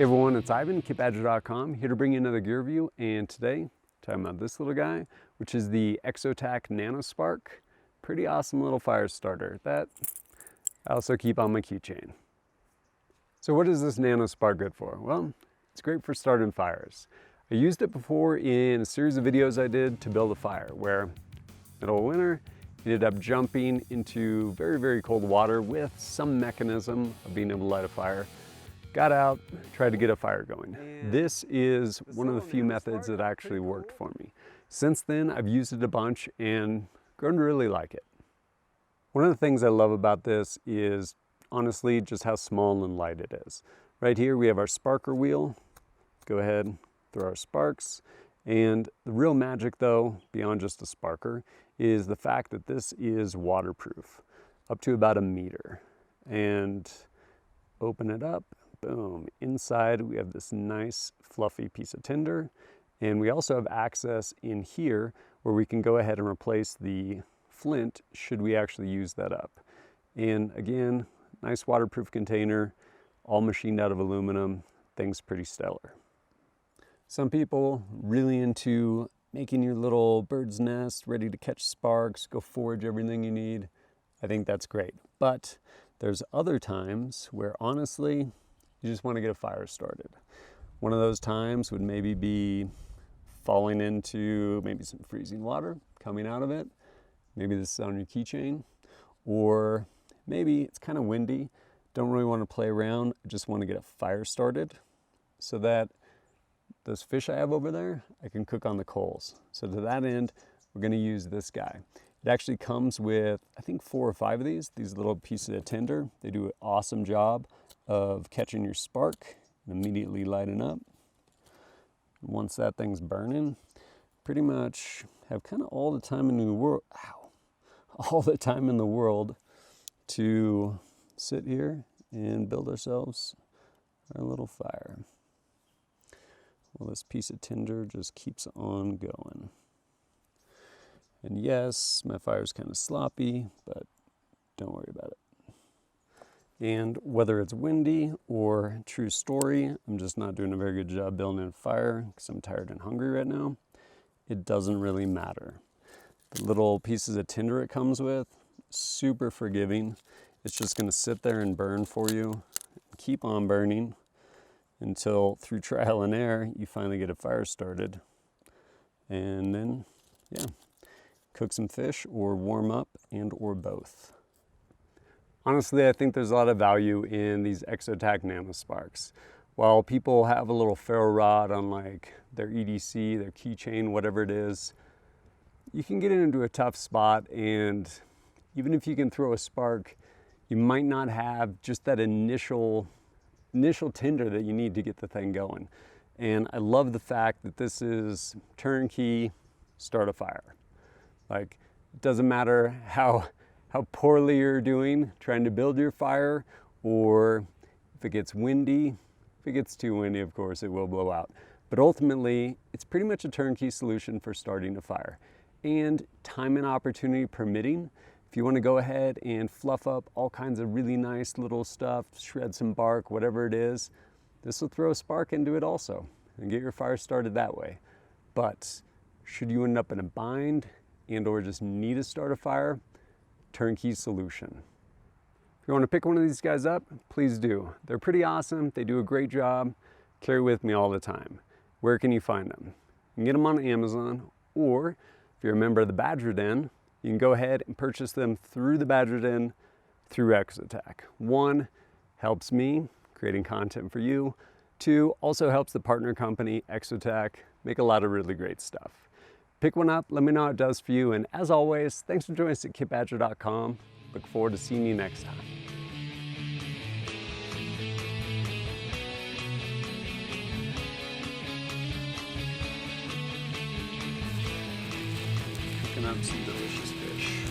Hey everyone, it's Ivan, KitBadger.com, here to bring you another gear review, and today, talking about this little guy, which is the Exotac NANOspark. Pretty awesome little fire starter that I also keep on my keychain. So what is this NANOspark good for? Well, it's great for starting fires. I used it before in a series of videos I did to build a fire, where middle of winter, ended up jumping into very, very cold water with some mechanism of being able to light a fire. Got out, tried to get a fire going. This is one of the few methods that actually worked for me. Since then, I've used it a bunch and grown to really like it. One of the things I love about this is, honestly, just how small and light it is. Right here, we have our sparker wheel. Go ahead, throw our sparks. And the real magic, though, beyond just a sparker, is the fact that this is waterproof, up to about 1 meter. And open it up. Boom, inside we have this nice fluffy piece of tinder, and we also have access in here where we can go ahead and replace the flint should we actually use that up. And again, nice waterproof container, all machined out of aluminum, things pretty stellar. Some people really into making your little bird's nest, ready to catch sparks, go forage everything you need. I think that's great, but there's other times where honestly, you just want to get a fire started. One of those times would maybe be falling into maybe some freezing water, coming out of it. Maybe this is on your keychain. Or maybe it's kind of windy, don't really want to play around, I just want to get a fire started so that those fish I have over there, I can cook on the coals. So to that end, we're going to use this guy. It actually comes with, I think, 4 or 5 of these little pieces of tinder. They do an awesome job of catching your spark and immediately lighting up. Once that thing's burning, pretty much have kind of all the time in the world, all the time in the world to sit here and build ourselves our little fire. Well, this piece of tinder just keeps on going. And yes, my fire's kind of sloppy, but don't worry about it. And whether it's windy or true story, I'm just not doing a very good job building a fire because I'm tired and hungry right now, it doesn't really matter. The little pieces of tinder it comes with, super forgiving. It's just going to sit there and burn for you, keep on burning until through trial and error, you finally get a fire started. And then, yeah, cook some fish or warm up and or both. Honestly, I think there's a lot of value in these Exotac NANOsparks. While people have a little ferro rod on like their EDC, their keychain, whatever it is, you can get into a tough spot, and even if you can throw a spark, you might not have just that initial tinder that you need to get the thing going. And I love the fact that this is turnkey, start a fire. Like, it doesn't matter how poorly you're doing trying to build your fire, or if it gets windy. If it gets too windy, of course, it will blow out. But ultimately, it's pretty much a turnkey solution for starting a fire. And time and opportunity permitting, if you want to go ahead and fluff up all kinds of really nice little stuff, shred some bark, whatever it is, this will throw a spark into it also and get your fire started that way. But should you end up in a bind and or just need to start a fire, turnkey solution. If you want to pick one of these guys up, please do. They're pretty awesome. They do a great job. Carry with me all the time. Where can you find them? You can get them on Amazon, or if you're a member of the Badger Den, you can go ahead and purchase them through the Badger Den through Exotac. 1, helps me creating content for you. 2, also helps the partner company, Exotac, make a lot of really great stuff. Pick one up, let me know how it does for you, and as always, thanks for joining us at KitBadger.com. Look forward to seeing you next time. Picking up some delicious fish.